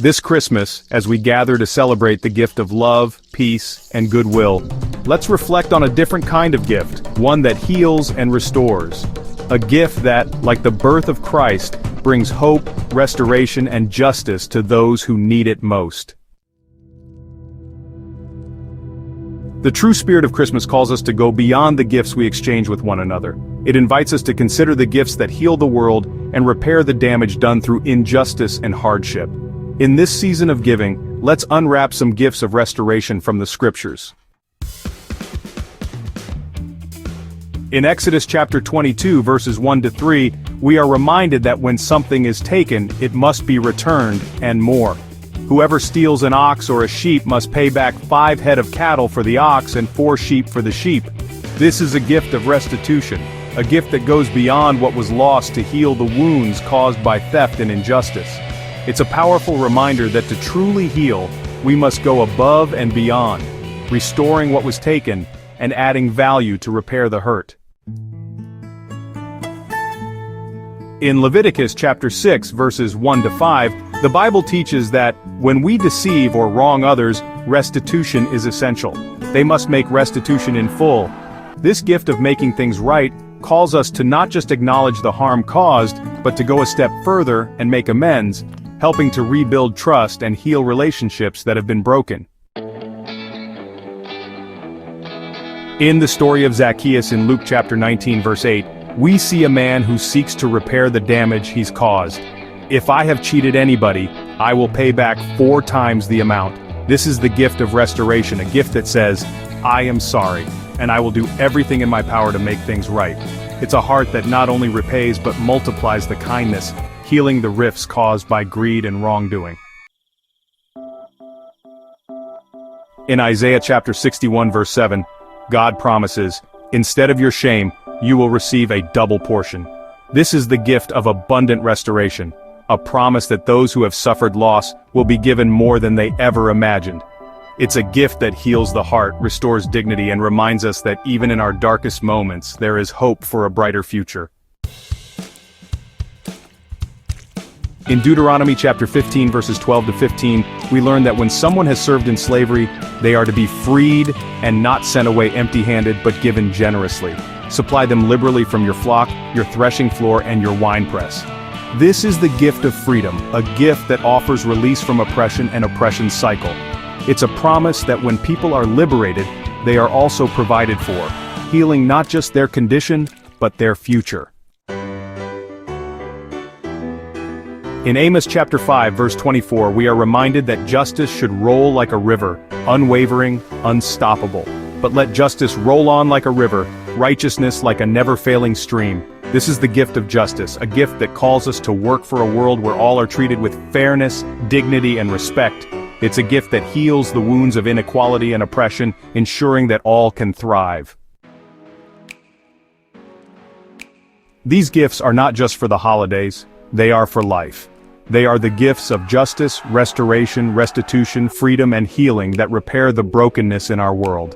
This Christmas, as we gather to celebrate the gift of love, peace, and goodwill, let's reflect on a different kind of gift, one that heals and restores. A gift that, like the birth of Christ, brings hope, restoration, and justice to those who need it most. The true spirit of Christmas calls us to go beyond the gifts we exchange with one another. It invites us to consider the gifts that heal the world and repair the damage done through injustice and hardship. In this season of giving, let's unwrap some gifts of restoration from the Scriptures. In Exodus chapter 22, verses 1-3, we are reminded that when something is taken, it must be returned, and more. Whoever steals an ox or a sheep must pay back 5 head of cattle for the ox and 4 sheep for the sheep. This is a gift of restitution, a gift that goes beyond what was lost to heal the wounds caused by theft and injustice. It's a powerful reminder that to truly heal, we must go above and beyond, restoring what was taken and adding value to repair the hurt. In Leviticus chapter 6, verses 1-5, the Bible teaches that when we deceive or wrong others, restitution is essential. They must make restitution in full. This gift of making things right calls us to not just acknowledge the harm caused, but to go a step further and make amends, helping to rebuild trust and heal relationships that have been broken. In the story of Zacchaeus in Luke chapter 19, verse 8, we see a man who seeks to repair the damage he's caused. If I have cheated anybody, I will pay back 4 times the amount. This is the gift of restoration, a gift that says, I am sorry, and I will do everything in my power to make things right. It's a heart that not only repays but multiplies the kindness, healing the rifts caused by greed and wrongdoing. In Isaiah chapter 61, verse 7, God promises, instead of your shame, you will receive a double portion. This is the gift of abundant restoration, a promise that those who have suffered loss will be given more than they ever imagined. It's a gift that heals the heart, restores dignity, and reminds us that even in our darkest moments, there is hope for a brighter future. In Deuteronomy chapter 15, verses 12-15, we learn that when someone has served in slavery, they are to be freed and not sent away empty-handed but given generously. Supply them liberally from your flock, your threshing floor, and your winepress. This is the gift of freedom, a gift that offers release from oppression and oppression's cycle. It's a promise that when people are liberated, they are also provided for, healing not just their condition, but their future. In Amos chapter 5, verse 24, we are reminded that justice should roll like a river, unwavering, unstoppable. But let justice roll on like a river, righteousness like a never-failing stream. This is the gift of justice, a gift that calls us to work for a world where all are treated with fairness, dignity, and respect. It's a gift that heals the wounds of inequality and oppression, ensuring that all can thrive. These gifts are not just for the holidays, they are for life. They are the gifts of justice, restoration, restitution, freedom, and healing that repair the brokenness in our world.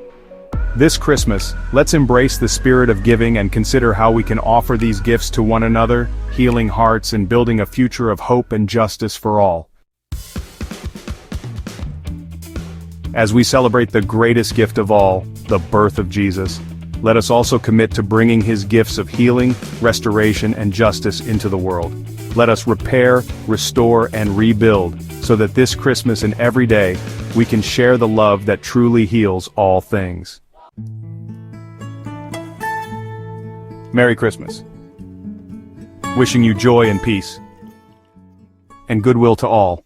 This Christmas, let's embrace the spirit of giving and consider how we can offer these gifts to one another, healing hearts and building a future of hope and justice for all. As we celebrate the greatest gift of all, the birth of Jesus, let us also commit to bringing his gifts of healing, restoration, and justice into the world. Let us repair, restore, and rebuild, so that this Christmas and every day, we can share the love that truly heals all things. Merry Christmas. Wishing you joy and peace, and goodwill to all.